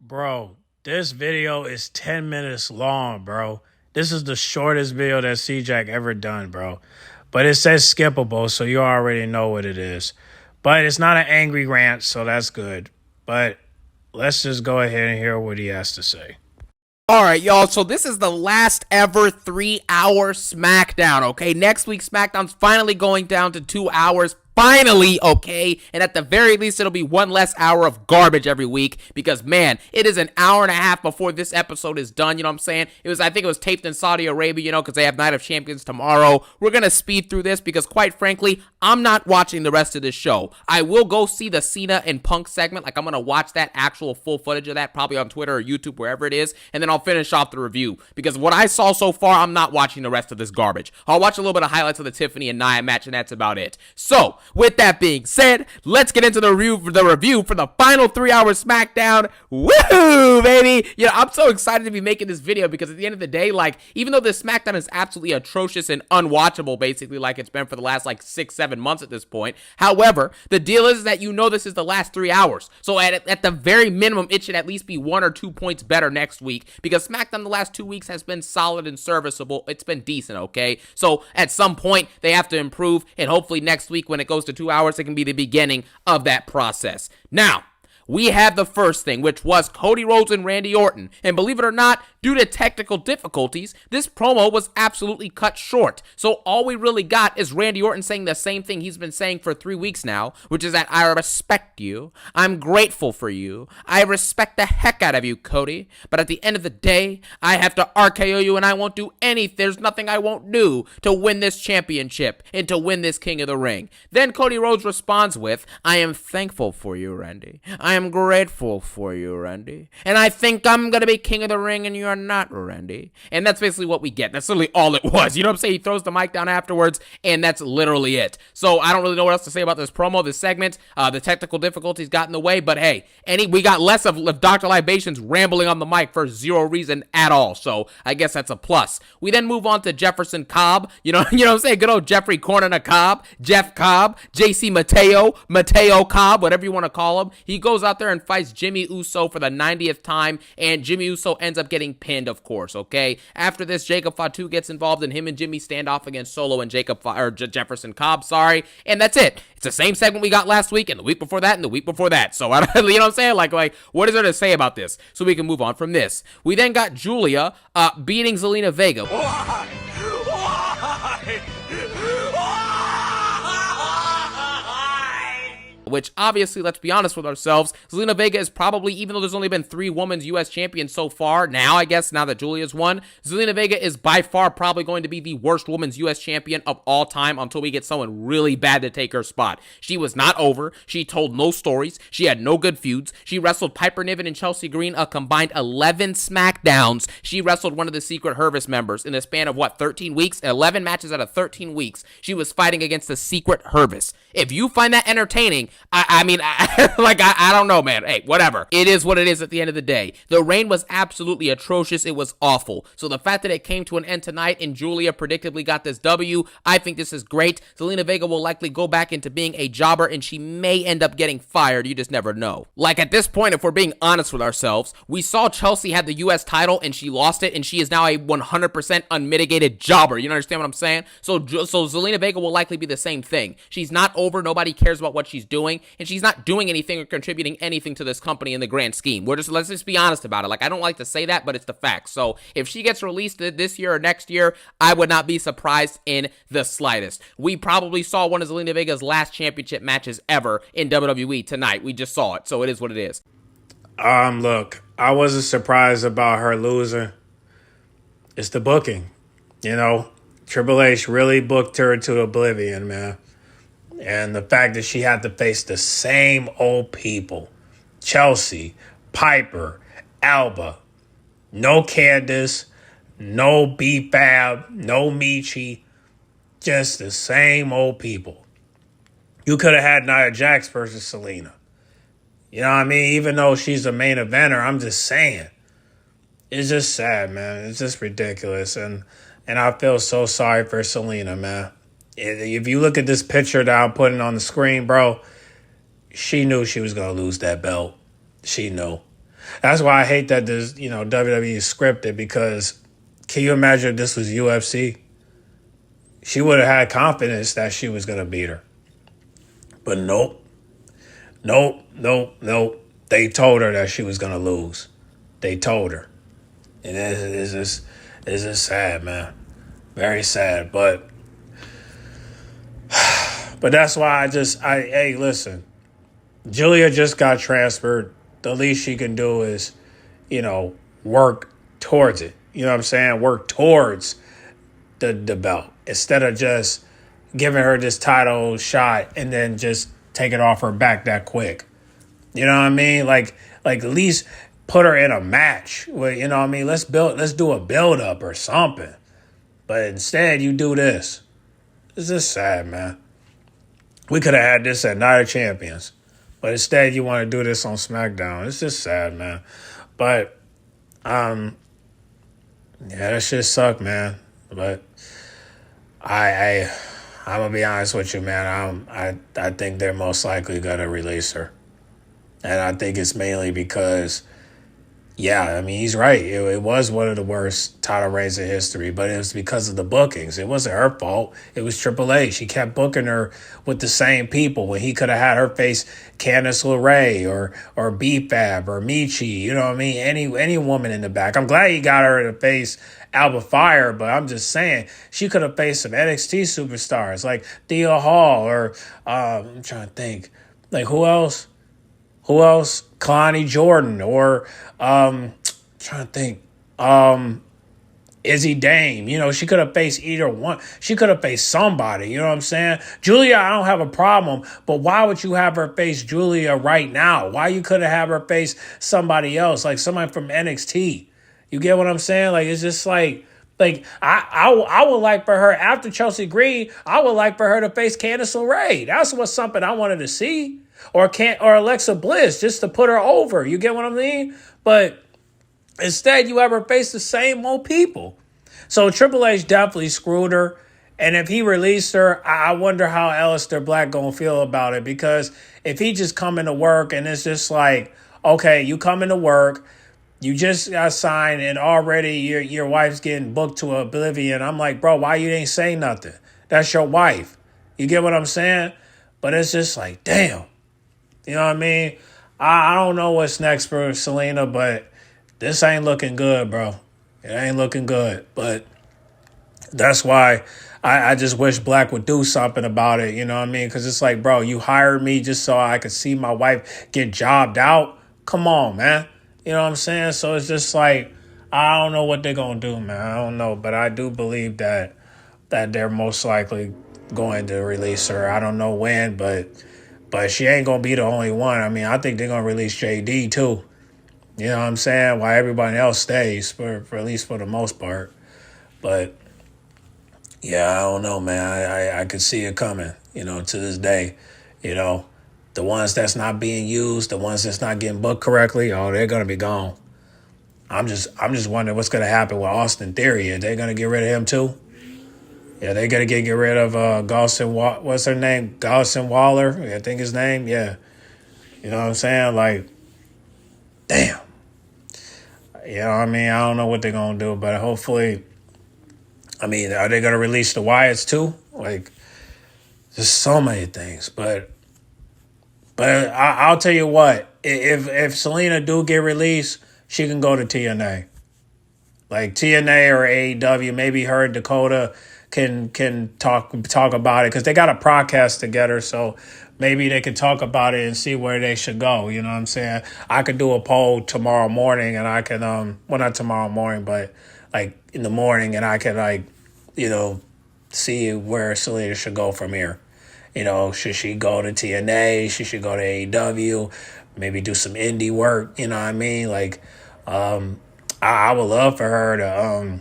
Bro, this video is 10 minutes long, bro. This is the shortest video that CJAX ever done, bro. But it says skippable, so you already know what it is. But it's not an angry rant, so that's good. But let's just go ahead and hear what he has to say. All right, y'all, so this is the last ever 3-hour Smackdown, okay? Next week's Smackdown's finally going down to 2 hours. Finally, okay? And at the very least, it'll be one less hour of garbage every week because, man, it is an hour and a half before this episode is done, you know what I'm saying? I think it was taped in Saudi Arabia, you know, because they have Night of Champions tomorrow. We're going to speed through this because, quite frankly, I'm not watching the rest of this show. I will go see the Cena and Punk segment. Like, I'm going to watch that actual full footage of that, probably on Twitter or YouTube, wherever it is, and then I'll finish off the review because what I saw so far, I'm not watching the rest of this garbage. I'll watch a little bit of highlights of the Tiffany and Nia match, and that's about it. So, with that being said, let's get into the review for the final 3-hour Smackdown. Woohoo, baby! You know, I'm so excited to be making this video because at the end of the day, like, even though this Smackdown is absolutely atrocious and unwatchable, basically, like it's been for the last, like, 6-7 months at this point, however, the deal is that you know this is the last 3 hours. So at the very minimum, it should at least be 1 or 2 points better next week because Smackdown the last 2 weeks has been solid and serviceable. It's been decent, okay? So at some point, they have to improve, and hopefully next week when it goes to 2 hours, it can be the beginning of that process. Now, we have the first thing, which was Cody Rhodes and Randy Orton. And believe it or not, due to technical difficulties, this promo was absolutely cut short. So all we really got is Randy Orton saying the same thing he's been saying for 3 weeks now, which is that I respect you, I'm grateful for you, I respect the heck out of you, Cody, but at the end of the day, I have to RKO you and I won't do anything, there's nothing I won't do to win this championship and to win this King of the Ring. Then Cody Rhodes responds with, I am thankful for you, Randy. I am grateful for you, Randy. And I think I'm going to be King of the Ring and you're not, Randy. And that's basically what we get. That's literally all it was. You know what I'm saying? He throws the mic down afterwards, and that's literally it. So I don't really know what else to say about this promo, this segment. The technical difficulties got in the way, but hey, we got less of Dr. Libations rambling on the mic for zero reason at all. So I guess that's a plus. We then move on to Jefferson Cobb. You know what I'm saying? Good old Jeffrey Corner Cobb, Jeff Cobb, JC Mateo Cobb, whatever you want to call him. He goes out there and fights Jimmy Uso for the 90th time, and Jimmy Uso ends up getting pinned, of course, okay? After this, Jacob Fatu gets involved, and him and Jimmy stand off against Solo and Jefferson Cobb, and that's it. It's the same segment we got last week, and the week before that, and the week before that. So, you know what I'm saying? Like, what is there to say about this? So we can move on from this. We then got Julia beating Zelina Vega. Why? Which obviously, let's be honest with ourselves, Zelina Vega is probably, even though there's only been 3 women's U.S. champions so far, now that Julia's won, Zelina Vega is by far probably going to be the worst women's U.S. champion of all time until we get someone really bad to take her spot. She was not over. She told no stories. She had no good feuds. She wrestled Piper Niven and Chelsea Green a combined 11 Smackdowns. She wrestled one of the Secret Service members in a span of, 13 weeks? 11 matches out of 13 weeks. She was fighting against the Secret Service. If you find that entertaining, I don't know, man. Hey, whatever. It is what it is at the end of the day. The reign was absolutely atrocious. It was awful. So the fact that it came to an end tonight and Julia predictably got this W, I think this is great. Zelina Vega will likely go back into being a jobber and she may end up getting fired. You just never know. Like at this point, if we're being honest with ourselves, we saw Chelsea had the U.S. title and she lost it and she is now a 100% unmitigated jobber. You understand what I'm saying? So Zelina Vega will likely be the same thing. She's not over. Nobody cares about what she's doing. And she's not doing anything or contributing anything to this company in the grand scheme. Let's just be honest about it. Like, I don't like to say that, but it's the fact. So if she gets released this year or next year, I would not be surprised in the slightest. We probably saw one of Zelina Vega's last championship matches ever in WWE tonight. We just saw it. So it is what it is. Look, I wasn't surprised about her losing. It's the booking. You know, Triple H really booked her to oblivion, man. And the fact that she had to face the same old people. Chelsea, Piper, Alba. No Candice, no B-Fab, no Michi. Just the same old people. You could have had Nia Jax versus Selena. You know what I mean? Even though she's a main eventer, I'm just saying. It's just sad, man. It's just ridiculous. And I feel so sorry for Selena, man. If you look at this picture that I'm putting on the screen, bro, she knew she was going to lose that belt. She knew. That's why I hate that this, WWE is scripted, because can you imagine if this was UFC? She would have had confidence that she was going to beat her. But nope. Nope. Nope. Nope. They told her that she was going to lose. They told her. And it's just sad, man. Very sad. But that's why hey, listen. Julia just got transferred. The least she can do is, work towards it. You know what I'm saying? Work towards the belt instead of just giving her this title shot and then just take it off her back that quick. You know what I mean? Like at least put her in a match where, you know what I mean? Let's do a build up or something. But instead you do this. It's just sad, man. We could have had this at Night of Champions. But instead you want to do this on SmackDown. It's just sad, man. But yeah, that shit sucked, man. But I'm gonna be honest with you, man. I think they're most likely gonna release her, and I think it's mainly because, yeah, I mean, he's right. It was one of the worst title reigns in history, but it was because of the bookings. It wasn't her fault. It was Triple H. He kept booking her with the same people when he could have had her face Candice LeRae or B-Fab or Michi. You know what I mean? Any woman in the back. I'm glad he got her to face Alba Fire, but I'm just saying she could have faced some NXT superstars like Thea Hall or I'm trying to think, like who else? Kalani Jordan or trying to think. Izzy Dame. She could have faced either one. She could have faced somebody. You know what I'm saying? Julia, I don't have a problem, but why would you have her face Julia right now? Why you couldn't have her face somebody else, like somebody from NXT? You get what I'm saying? Like, it's just like I would like for her after Chelsea Green. I would like for her to face Candice LeRae. That's what's something I wanted to see. Or Alexa Bliss, just to put her over. You get what I mean? But instead, you have her face the same old people. So Triple H definitely screwed her. And if he released her, I wonder how Aleister Black gonna feel about it. Because if he just come into work and it's just like, okay, you come into work, you just got signed, and already your wife's getting booked to oblivion. I'm like, bro, why you ain't say nothing? That's your wife. You get what I'm saying? But it's just like, damn. You know what I mean? I don't know what's next for Selena, but this ain't looking good, bro. It ain't looking good. But that's why I just wish Black would do something about it. You know what I mean? Because it's like, bro, you hired me just so I could see my wife get jobbed out. Come on, man. You know what I'm saying? So it's just like, I don't know what they're going to do, man. I don't know. But I do believe that they're most likely going to release her. I don't know when, but she ain't going to be the only one. I mean, I think they're going to release JD too. You know what I'm saying? While everybody else stays, for at least for the most part. But, yeah, I don't know, man. I could see it coming, to this day. The ones that's not being used, the ones that's not getting booked correctly, they're going to be gone. I'm just wondering what's going to happen with Austin Theory. Are they going to get rid of him too? Yeah, they got to get rid of Galson. What's her name? Galson Waller, I think his name. Yeah, you know what I'm saying? Like, damn. You know what I mean? I don't know what they're gonna do, but hopefully. I mean, are they gonna release the Wyatts too? Like, there's so many things, but I'll tell you what. If Selena do get released, she can go to TNA. Like TNA or AEW, maybe her and Dakota can talk about it because they got a podcast together, so maybe they can talk about it and see where they should go. You know what I'm saying? I could do a poll tomorrow morning, and I can well, not tomorrow morning, but like in the morning, and I can see where Selena should go from here. Should she go to TNA? Should she go to AEW? Maybe do some indie work. You know what I mean? Like, I would love for her to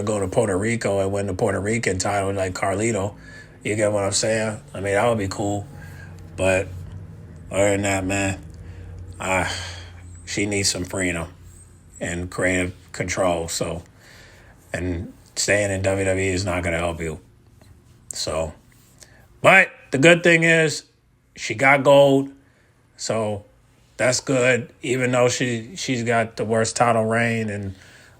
go to Puerto Rico and win the Puerto Rican title like Carlito. You get what I'm saying? I mean, that would be cool. But other than that, man, she needs some freedom and creative control. So, and staying in WWE is not going to help you. So, but the good thing is she got gold. So That's good. Even though she's got the worst title reign and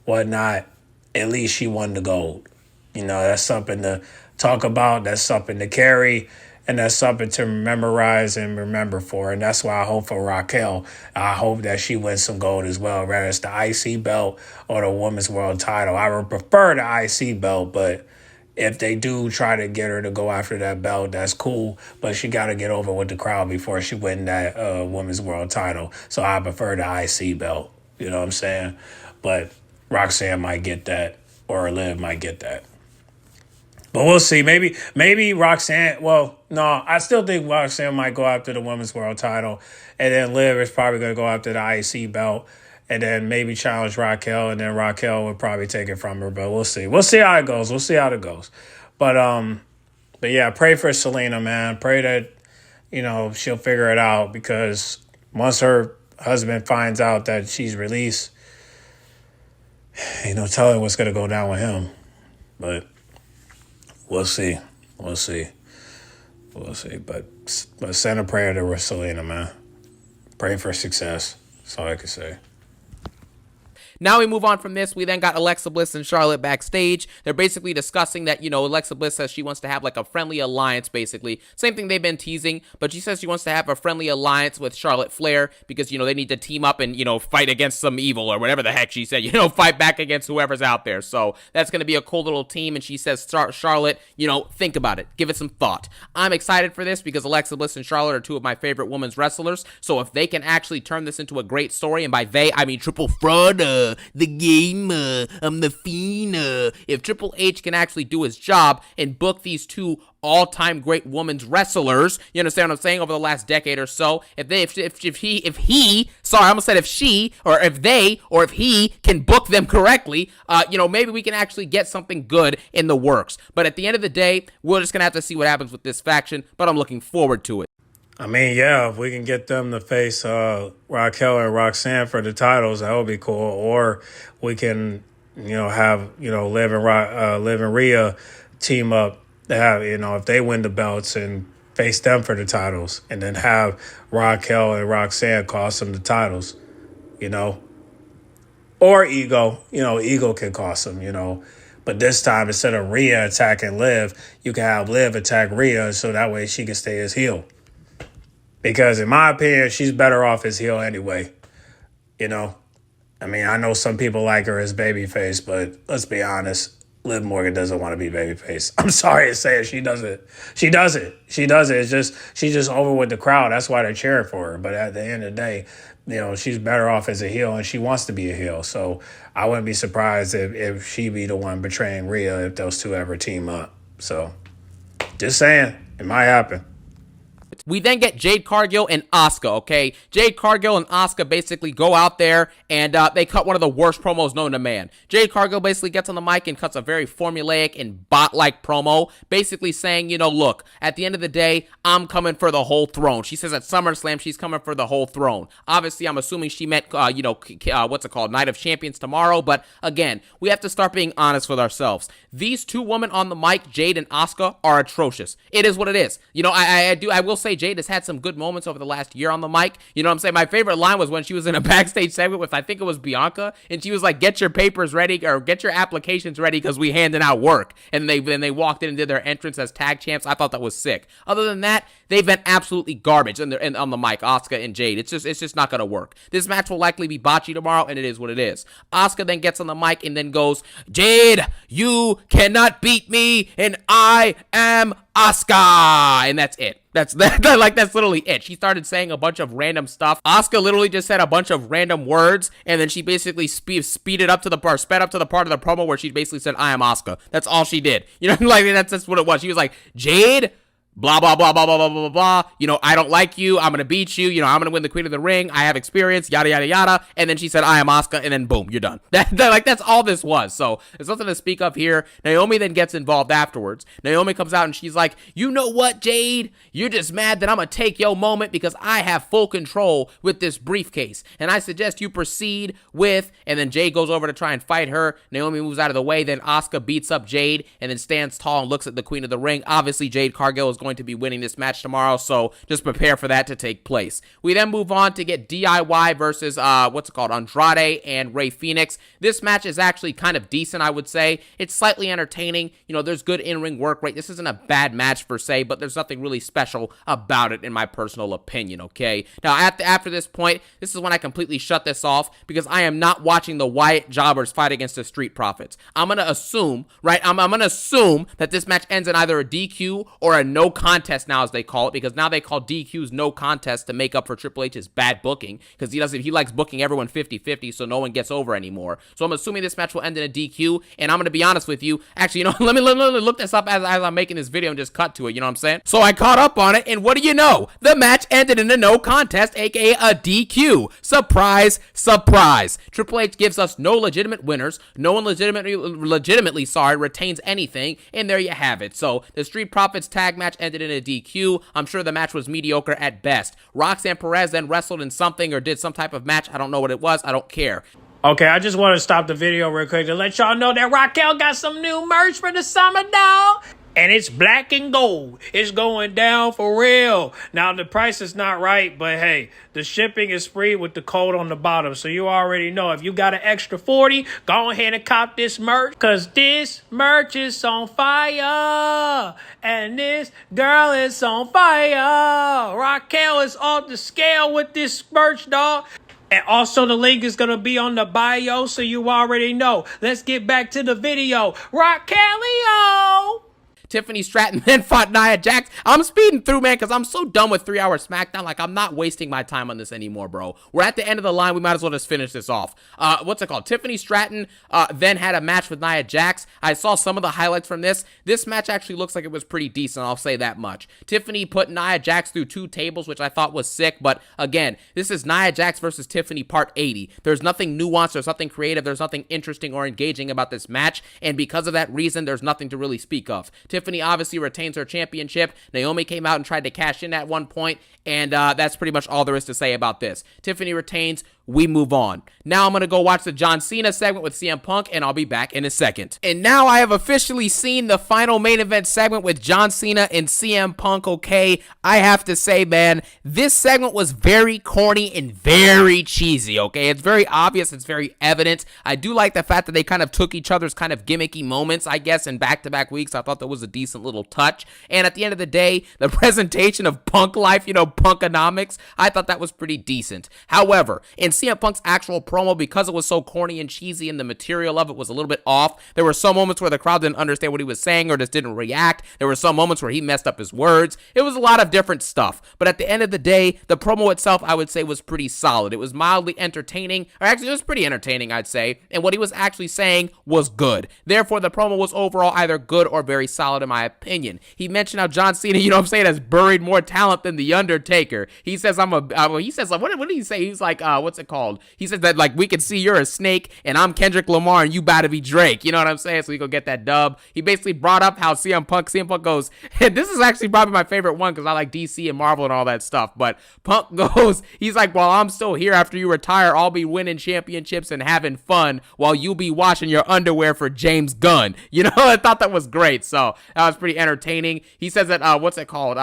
whatnot, at least she won the gold. That's something to talk about. That's something to carry. And that's something to memorize and remember for. And that's why I hope for Raquel. I hope that she wins some gold as well, whether it's the IC belt or the Women's World title. I would prefer the IC belt, but if they do try to get her to go after that belt, that's cool. But she got to get over with the crowd before she win that Women's World title. So I prefer the IC belt. You know what I'm saying? But Roxanne might get that, or Liv might get that. But we'll see. Maybe Roxanne. Well, no, I still think Roxanne might go after the Women's World title, and then Liv is probably going to go after the IC belt, and then maybe challenge Raquel, and then Raquel would probably take it from her. But we'll see. We'll see how it goes. But yeah, pray for Selena, man. Pray that she'll figure it out, because once her husband finds out that she's released, ain't no telling what's going to go down with him. But we'll see. But send a prayer to Selena, man. Pray for success. That's all I can say. Now we move on from this. We then got Alexa Bliss and Charlotte backstage. They're basically discussing that, Alexa Bliss says she wants to have like a friendly alliance, basically. Same thing they've been teasing, but she says she wants to have a friendly alliance with Charlotte Flair because, they need to team up and, fight against some evil or whatever the heck she said, fight back against whoever's out there. So that's going to be a cool little team. And she says, Charlotte, think about it. Give it some thought. I'm excited for this because Alexa Bliss and Charlotte are two of my favorite women's wrestlers. So if they can actually turn this into a great story, and by they, I mean Triple Fraud, the game, I'm the Fiend. If Triple H can actually do his job and book these two all-time great women's wrestlers, you understand what I'm saying, over the last decade or so, if he can book them correctly, maybe we can actually get something good in the works. But at the end of the day, we're just gonna have to see what happens with this faction, but I'm looking forward to it. I mean, yeah, if we can get them to face Raquel and Roxanne for the titles, that would be cool. Or we can, have Liv and Rhea team up to have, if they win the belts and face them for the titles, and then have Raquel and Roxanne cost them the titles, or Ego, Ego can cost them, But this time, instead of Rhea attacking Liv, you can have Liv attack Rhea, so that way she can stay as heel. Because in my opinion, she's better off as heel anyway. I mean, I know some people like her as babyface, but let's be honest, Liv Morgan doesn't want to be babyface. I'm sorry to say it, she doesn't. It's just she's just over with the crowd. That's why they're cheering for her. But at the end of the day, she's better off as a heel, and she wants to be a heel. So I wouldn't be surprised if she be the one betraying Rhea if those two ever team up. So just saying, it might happen. We then get Jade Cargill and Asuka, okay? Jade Cargill and Asuka basically go out there and they cut one of the worst promos known to man. Jade Cargill basically gets on the mic and cuts a very formulaic and bot-like promo, basically saying, look, at the end of the day, I'm coming for the whole throne. She says at SummerSlam, she's coming for the whole throne. Obviously, I'm assuming she meant, what's it called, Night of Champions tomorrow, but again, we have to start being honest with ourselves. These two women on the mic, Jade and Asuka, are atrocious. It is what it is. I will say Jade has had some good moments over the last year on the mic. You know what I'm saying? My favorite line was when she was in a backstage segment with, I think it was Bianca, and she was like, get your papers ready, or get your applications ready, because we handing out work. And they walked in and did their entrance as tag champs. I thought that was sick. Other than that, they've been absolutely garbage on the mic, Asuka and Jade. It's just not going to work. This match will likely be botchy tomorrow, and it is what it is. Asuka then gets on the mic and then goes, Jade, you cannot beat me, and I am Asuka, and that's it. That's literally it. She started saying a bunch of random stuff. Asuka literally just said a bunch of random words, and then she basically sped up to the part of the promo where she basically said, I am Asuka. That's all she did. That's what it was. She was like, Jade, blah, blah, blah, blah, blah, blah, blah, blah. I don't like you. I'm going to beat you. I'm going to win the Queen of the Ring. I have experience, yada, yada, yada. And then she said, I am Asuka. And then boom, you're done. That's all this was. So there's nothing to speak of here. Naomi then gets involved afterwards. Naomi comes out and she's like, you know what, Jade? You're just mad that I'm going to take your moment because I have full control with this briefcase. And I suggest you proceed with, and then Jade goes over to try and fight her. Naomi moves out of the way. Then Asuka beats up Jade and then stands tall and looks at the Queen of the Ring. Obviously, Jade Cargill is going to be winning this match tomorrow, so just prepare for that to take place. We then move on to get DIY versus, Andrade and Rey Fenix. This match is actually kind of decent, I would say. It's slightly entertaining. You know, there's good in-ring work, right? This isn't a bad match per se, but there's nothing really special about it in my personal opinion, okay? Now, after this point, this is when I completely shut this off because I am not watching the Wyatt Jobbers fight against the Street Profits. I'm going to assume, right? I'm going to assume that this match ends in either a DQ or a no contest now, as they call it, because now they call DQs no contest to make up for Triple H's bad booking, because he likes booking everyone 50-50 so no one gets over anymore. So I'm assuming this match will end in a DQ, and I'm going to be honest with you. Actually, you know, let me look this up as I'm making this video and just cut to it, you know what I'm saying? So I caught up on it, and what do you know? The match ended in a no contest, aka a DQ. Surprise, surprise. Triple H gives us no legitimate winners. No one legitimately retains anything, and there you have it. So the Street Profits tag match ended in a DQ. I'm sure the match was mediocre at best. Roxanne Perez then wrestled in something or did some type of match. I don't know what it was. I don't care. Okay, I just want to stop the video real quick to let y'all know that Raquel got some new merch for the summer, dog. And it's black and gold. It's going down for real. Now, the price is not right, but hey, the shipping is free with the code on the bottom. So you already know, if you got an extra 40, go ahead and cop this merch. Because this merch is on fire. And this girl is on fire. Raquel is off the scale with this merch, dog. And also the link is going to be on the bio, so you already know. Let's get back to the video. Raquelio! Tiffany Stratton then fought Nia Jax. I'm speeding through, man, because I'm so done with 3 hour SmackDown. Like, I'm not wasting my time on this anymore, bro. We're at the end of the line. We might as well just finish this off. Tiffany Stratton then had a match with Nia Jax. I saw some of the highlights from this. This match actually looks like it was pretty decent, I'll say that much. Tiffany put Nia Jax through 2 tables, which I thought was sick, but again, this is Nia Jax versus Tiffany part 80. There's nothing nuanced, there's nothing creative, there's nothing interesting or engaging about this match, and because of that reason, there's nothing to really speak of. Tiffany obviously retains her championship. Naomi came out and tried to cash in at one point, and that's pretty much all there is to say about this. Tiffany retains. We move on. Now I'm going to go watch the John Cena segment with CM Punk, and I'll be back in a second. And now I have officially seen the final main event segment with John Cena and CM Punk, okay? I have to say, man, this segment was very corny and very cheesy, okay? It's very obvious. It's very evident. I do like the fact that they kind of took each other's kind of gimmicky moments, I guess, in back-to-back weeks. I thought that was a decent little touch. And at the end of the day, the presentation of Punk life, you know, Punkonomics, I thought that was pretty decent. However, in CM Punk's actual promo, because it was so corny and cheesy and the material of it was a little bit off, there were some moments where the crowd didn't understand what he was saying or just didn't react. There were some moments where he messed up his words. It was a lot of different stuff. But at the end of the day, the promo itself, I would say, was pretty solid. It was mildly entertaining, or actually it was pretty entertaining, I'd say, and what he was actually saying was good. Therefore, the promo was overall either good or very solid in my opinion. He mentioned how John Cena, you know what I'm saying, has buried more talent than The Undertaker. He says, what did he say? He's like, what's it called? He said that, like, we can see you're a snake and I'm Kendrick Lamar and you about to be Drake. You know what I'm saying? So he go get that dub. He basically brought up how CM Punk goes, and this is actually probably my favorite one because I like DC and Marvel and all that stuff, but Punk goes, he's like, well, I'm still here after you retire. I'll be winning championships and having fun while you'll be washing your underwear for James Gunn. You know, I thought that was great. So that was pretty entertaining. He says that, what's it called?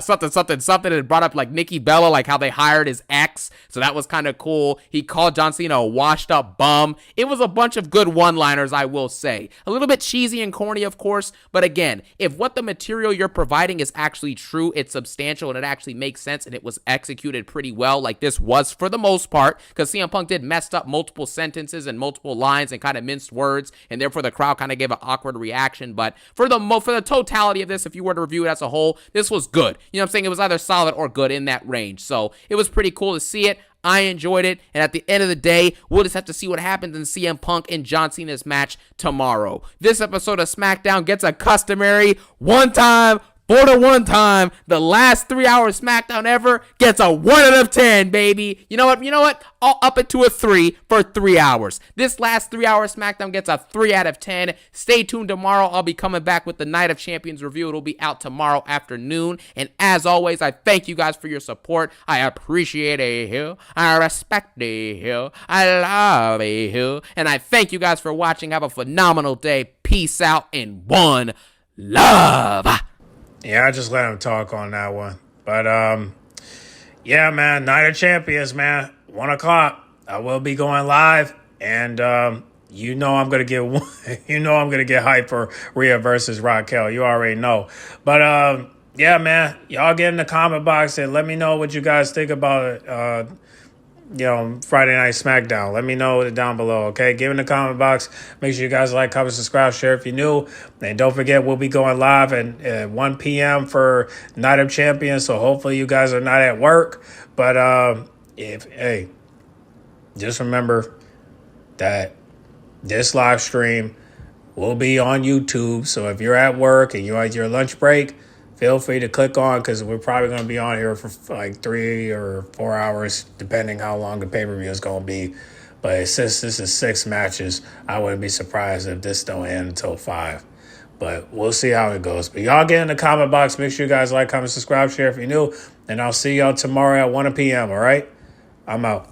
Something, and brought up like Nikki Bella, like how they hired his ex. So that was kind of cool. He called John Cena a washed up bum. It was a bunch of good one-liners, I will say. A little bit cheesy and corny, of course, but again, if what the material you're providing is actually true, it's substantial, and it actually makes sense, and it was executed pretty well, like this was for the most part, because CM Punk did messed up multiple sentences and multiple lines and kind of minced words, and therefore the crowd kind of gave an awkward reaction, but for the totality of this, if you were to review it as a whole, this was good. You know what I'm saying? It was either solid or good in that range, so it was pretty cool to see it. I enjoyed it, and at the end of the day, we'll just have to see what happens in CM Punk and John Cena's match tomorrow. This episode of SmackDown gets a customary one-time, the last 3 hour SmackDown ever gets a 1 out of 10, baby. You know what? I'll up it to a 3 for 3 hours. This last 3 hour SmackDown gets a 3 out of 10. Stay tuned tomorrow. I'll be coming back with the Night of Champions review. It'll be out tomorrow afternoon. And as always, I thank you guys for your support. I appreciate you. I respect you. I love you. And I thank you guys for watching. Have a phenomenal day. Peace out and one love. Yeah, I just let him talk on that one. But yeah, man, Night of Champions, man, 1 o'clock. I will be going live, and I'm gonna get I'm gonna get hyped for Rhea versus Raquel. You already know. But yeah, man, y'all get in the comment box and let me know what you guys think about it. Friday Night Smackdown. Let me know down below, okay? Give in the comment box. Make sure you guys like, comment, subscribe, share if you're new. And don't forget, we'll be going live at 1 p.m. for Night of Champions, so hopefully you guys are not at work. But just remember that this live stream will be on YouTube, so if you're at work and you're at your lunch break, feel free to click on, because we're probably going to be on here for like 3 or 4 hours, depending how long the pay-per-view is going to be. But since this is 6 matches, I wouldn't be surprised if this don't end until 5. But we'll see how it goes. But y'all get in the comment box. Make sure you guys like, comment, subscribe, share if you're new. And I'll see y'all tomorrow at 1 p.m., all right? I'm out.